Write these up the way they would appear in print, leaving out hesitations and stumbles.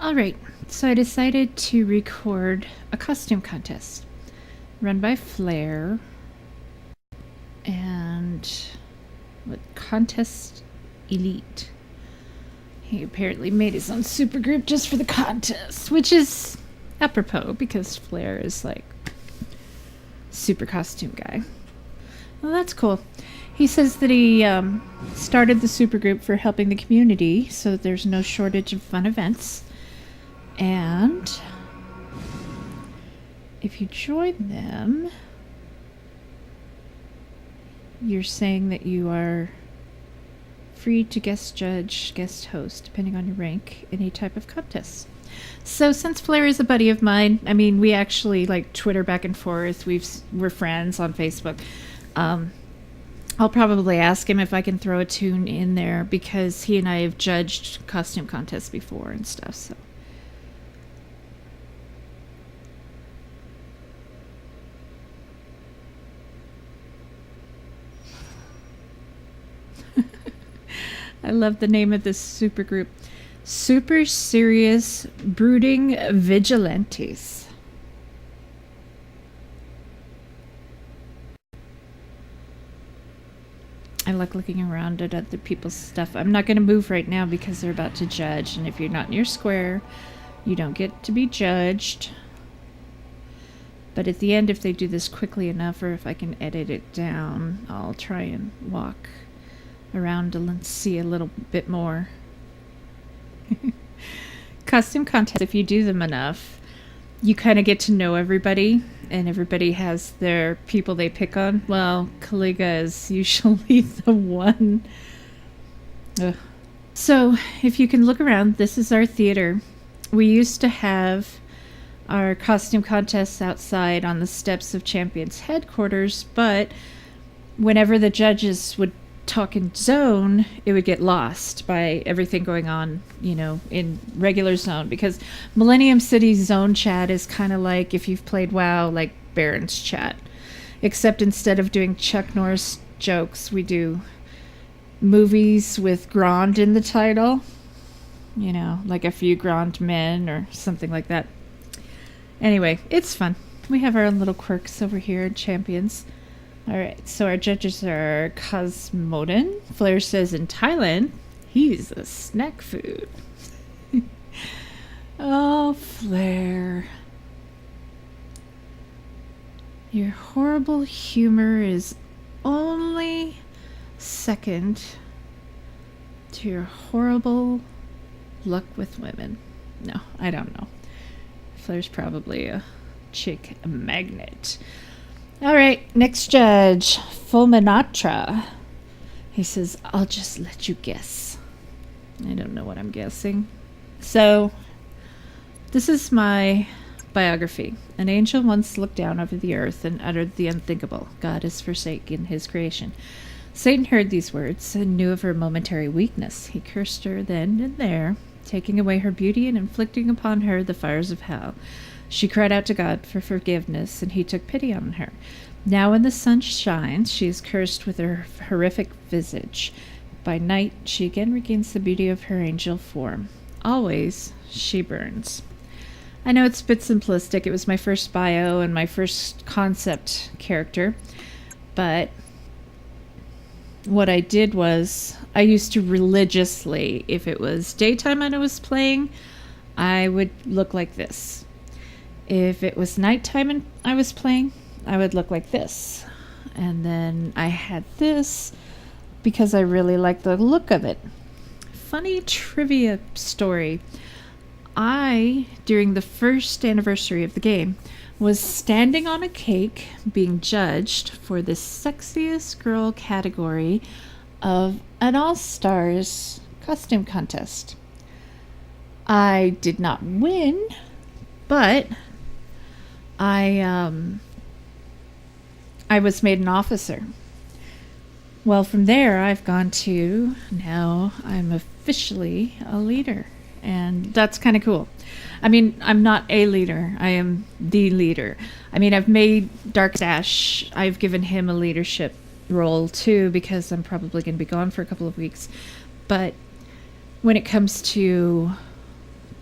All right, so I decided to record a costume contest run by Flair and what Contest Elite. He apparently made his own supergroup just for the contest, which is apropos because Flair is like super costume guy. Well, that's cool. He says that he started the supergroup for helping the community so that there's no shortage of fun events. And if you join them, you're saying that you are free to guest judge, guest host, depending on your rank, any type of contest. So since Flair is a buddy of mine, I mean, we actually like Twitter back and forth. We're friends on Facebook. I'll probably ask him if I can throw a tune in there because he and I have judged costume contests before and stuff. So. I love the name of this supergroup. Super Serious Brooding Vigilantes. I like looking around at other people's stuff. I'm not going to move right now because they're about to judge. And if you're not near square, you don't get to be judged. But at the end, if they do this quickly enough, or if I can edit it down, I'll try and walk around and see a little bit more. Costume contests, if you do them enough, you kind of get to know everybody, and everybody has their people they pick on. Well, Kaliga is usually the one. Ugh. So, if you can look around, this is our theater. We used to have our costume contests outside on the steps of Champions headquarters, but whenever the judges would talk in zone, it would get lost by everything going on, in regular zone, because Millennium City zone chat is kind of like, if you've played WoW, like Baron's chat, except instead of doing Chuck Norris jokes, we do movies with Grand in the title, like A Few Grand Men or something like that. Anyway, it's fun. We have our own little quirks over here at Champions. Alright, so our judges are Cosmoden. Flair says in Thailand, he's a snack food. Oh, Flair. Your horrible humor is only second to your horrible luck with women. No, I don't know. Flair's probably a chick magnet. All right, next judge, Fulminatra. He says, I'll just let you guess. I don't know what I'm guessing. So, this is my biography. An angel once looked down over the earth and uttered the unthinkable. God has forsaken his creation. Satan heard these words and knew of her momentary weakness. He cursed her then and there, taking away her beauty and inflicting upon her the fires of hell. She cried out to God for forgiveness, and he took pity on her. Now when the sun shines, she is cursed with her horrific visage. By night, she again regains the beauty of her angel form. Always, she burns. I know it's a bit simplistic. It was my first bio and my first concept character, but what I did was I used to religiously, if it was daytime and I was playing, I would look like this. If it was nighttime and I was playing, I would look like this. And then I had this because I really liked the look of it. Funny trivia story. During the first anniversary of the game, was standing on a cake being judged for the sexiest girl category of an All-Stars costume contest. I did not win, but I was made an officer. Well, from there, I've gone to, now I'm officially a leader. And that's kind of cool. I mean, I'm not a leader. I am the leader. I mean, I've made Darkdash, I've given him a leadership role too, because I'm probably going to be gone for a couple of weeks. But when it comes to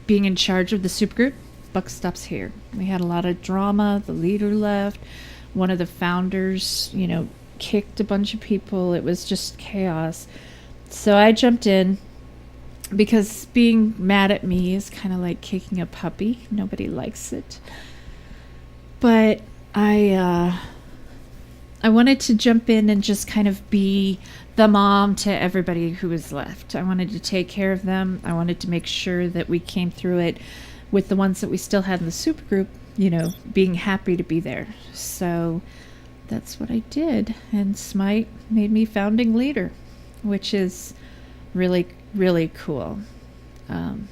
being in charge of the supergroup, buck stops here. We had a lot of drama. The leader left. One of the founders, kicked a bunch of people. It was just chaos. So I jumped in because being mad at me is kind of like kicking a puppy. Nobody likes it. But I wanted to jump in and just kind of be the mom to everybody who was left. I wanted to take care of them. I wanted to make sure that we came through it with the ones that we still had in the supergroup, being happy to be there. So that's what I did. And Smite made me founding leader, which is really, really cool. I'm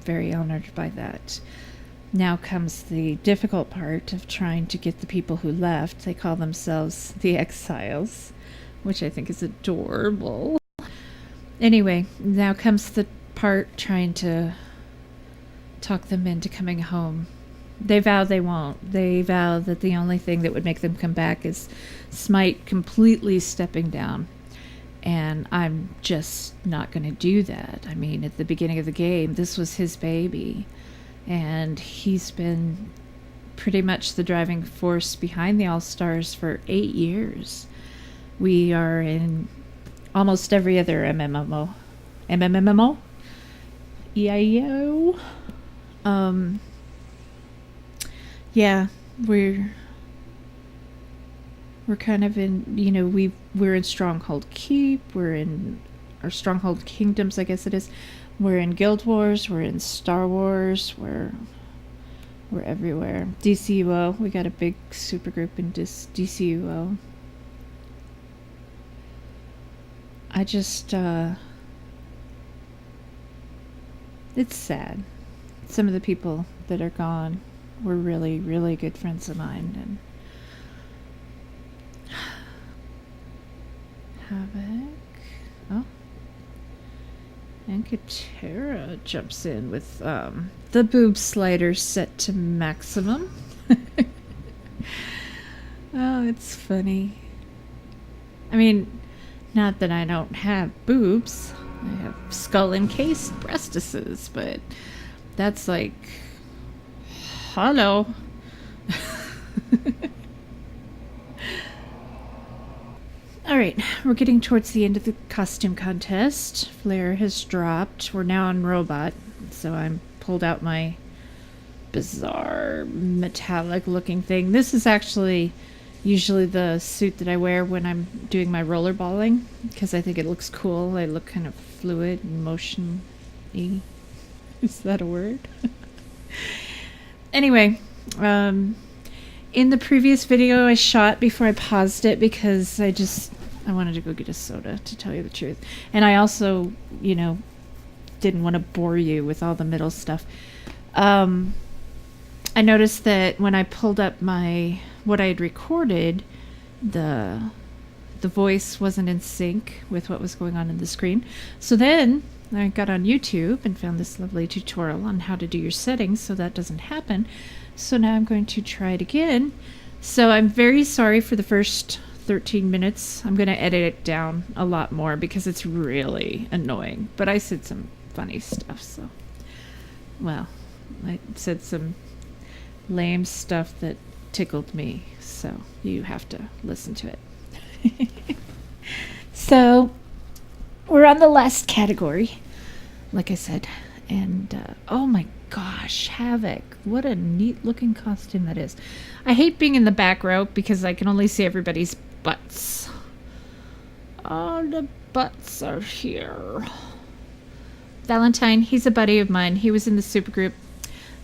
very honored by that. Now comes the difficult part of trying to get the people who left. They call themselves the Exiles, which I think is adorable. Anyway, now comes the part trying to talk them into coming home. They vow they won't. They vow that the only thing that would make them come back is Smite completely stepping down. And I'm just not going to do that. I mean, at the beginning of the game, this was his baby. And he's been pretty much the driving force behind the All-Stars for 8 years. We are in almost every other MMO. EIO. Yeah, we're kind of in, we're in Stronghold Keep, we're in our Stronghold Kingdoms, I guess it is. We're in Guild Wars, we're in Star Wars, we're everywhere. DCUO, we got a big super group in DCUO. I just, it's sad. Some of the people that are gone were really, really good friends of mine. And Havoc. Oh. And Katera jumps in with the boob slider set to maximum. Oh, it's funny. I mean, not that I don't have boobs. I have skull-encased breastises, but that's like, hello. Alright, we're getting towards the end of the costume contest. Flare has dropped. We're now on robot, so I'm pulled out my bizarre metallic looking thing. This is actually usually the suit that I wear when I'm doing my rollerballing, because I think it looks cool. I look kind of fluid and motion-y. Is that a word? Anyway, in the previous video I shot before I paused it because I wanted to go get a soda, to tell you the truth. And I also, didn't want to bore you with all the middle stuff. I noticed that when I pulled up what I had recorded, the voice wasn't in sync with what was going on in the screen. So then I got on YouTube and found this lovely tutorial on how to do your settings so that doesn't happen. So now I'm going to try it again. So I'm very sorry for the first 13 minutes. I'm going to edit it down a lot more because it's really annoying. But I said some funny stuff, so... Well, I said some lame stuff that tickled me, so you have to listen to it. So, we're on the last category, like I said. And, oh my gosh, Havoc. What a neat looking costume that is. I hate being in the back row because I can only see everybody's butts. All the butts are here. Valentine, he's a buddy of mine. He was in the supergroup.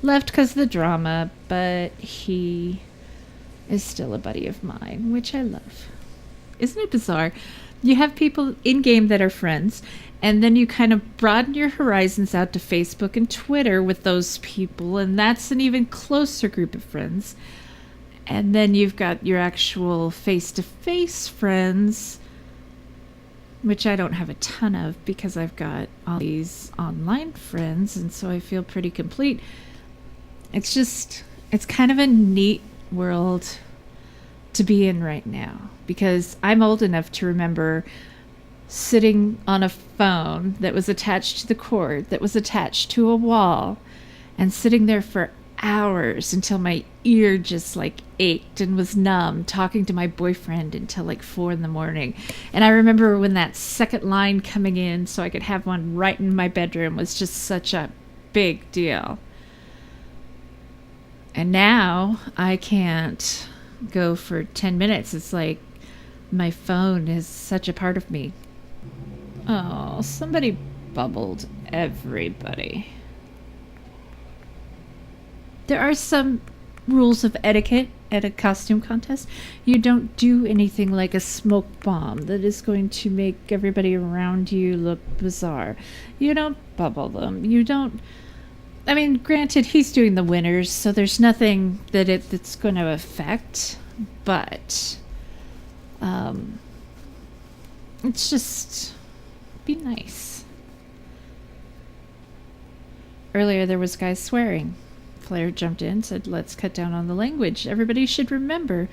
Left because of the drama, but he is still a buddy of mine, which I love. Isn't it bizarre? You have people in-game that are friends, and then you kind of broaden your horizons out to Facebook and Twitter with those people, and that's an even closer group of friends. And then you've got your actual face-to-face friends, which I don't have a ton of because I've got all these online friends, and so I feel pretty complete. It's kind of a neat world to be in right now, because I'm old enough to remember sitting on a phone that was attached to the cord, that was attached to a wall, and sitting there for hours until my ear just like ached and was numb, talking to my boyfriend until like 4 in the morning. And I remember when that second line coming in so I could have one right in my bedroom was just such a big deal. And now I can't go for 10 minutes. It's like my phone is such a part of me. Oh, somebody bubbled everybody. There are some rules of etiquette at a costume contest. You don't do anything like a smoke bomb that is going to make everybody around you look bizarre. You don't bubble them. You don't... I mean, granted, he's doing the winners, so there's nothing that's going to affect, but it's just... be nice. Earlier there was guys swearing. Flair jumped in, said, let's cut down on the language. Everybody should remember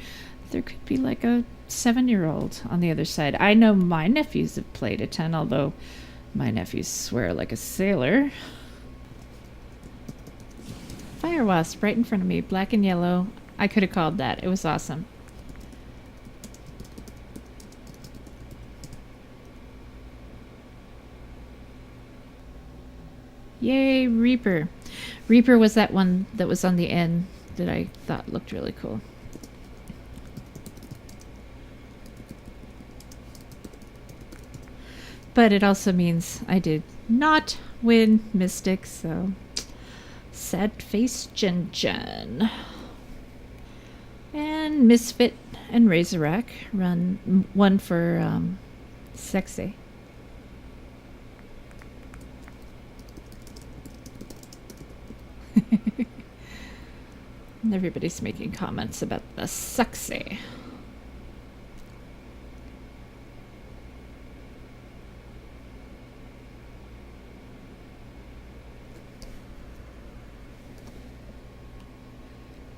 there could be like a 7-year-old on the other side. I know my nephews have played a 10, although my nephews swear like a sailor. Fire wasp right in front of me, black and yellow. I could have called that. It was awesome. Yay, Reaper. Reaper was that one that was on the end that I thought looked really cool. But it also means I did not win Mystic, so sad face Jen Jen. And Misfit and Razorback run one for Sexy. And everybody's making comments about the sexy.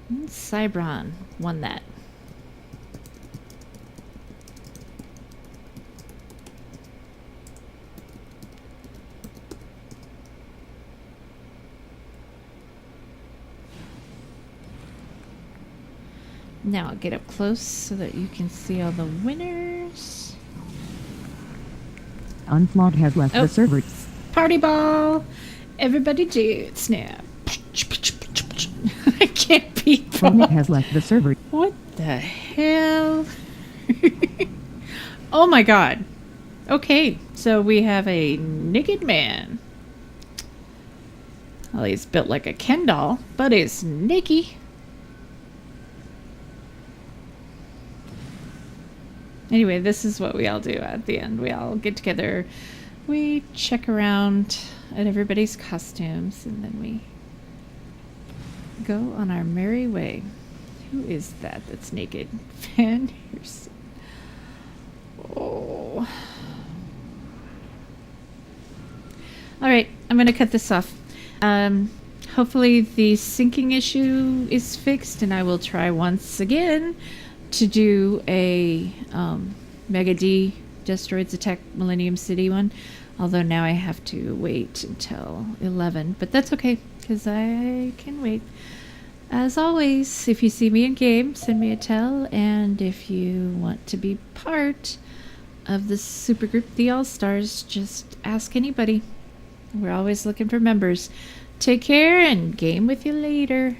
And Cybron won that. Now I'll get up close so that you can see all the winners. Unflawed has left the server. Party ball! Everybody dance now. I can't beat Chronic has left the server. What the hell? Oh my god. Okay, so we have a naked man. Well, he's built like a Ken doll, but he's naked. Anyway, this is what we all do at the end. We all get together, we check around at everybody's costumes, and then we go on our merry way. Who is that that's naked? Van Helsing. Oh. Alright, I'm going to cut this off. Hopefully the syncing issue is fixed, and I will try once again to do a Mega D Destroids Attack Millennium City one, although now I have to wait until 11, but that's okay because I can wait. As always, if you see me in game, send me a tell, and if you want to be part of the supergroup, the All-Stars, just ask anybody. We're always looking for members. Take care and game with you later.